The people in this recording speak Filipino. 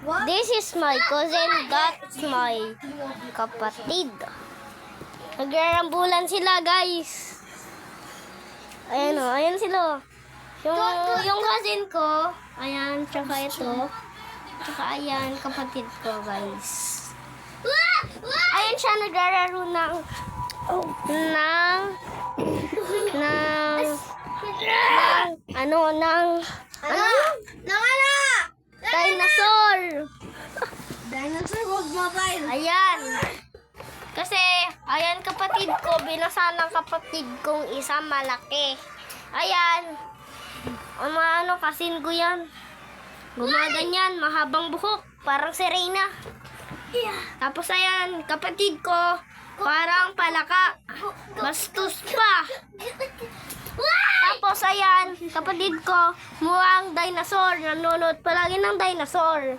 This is my cousin. That's my kapatid. Nagrarambulan sila, guys. Ayan o, ayan sila. Yung cousin ko, ayan, tsaka ito. Tsaka ayan, kapatid ko, guys. Ayan siya, nagrararo ng dinosaur. Dinosaur, huwag mobile. Ayan. Kasi, ayan kapatid ko, binasa ng kapatid kong isa malaki. Ayan. Kasin ko yan. Gumaganyan, mahabang buhok. Parang si Reyna. Tapos ayan, kapatid ko, parang palaka. Bastos pa. Tapos ayan, kapatid ko, mukhang dinosaur. Nanonood palagi ng dinosaur.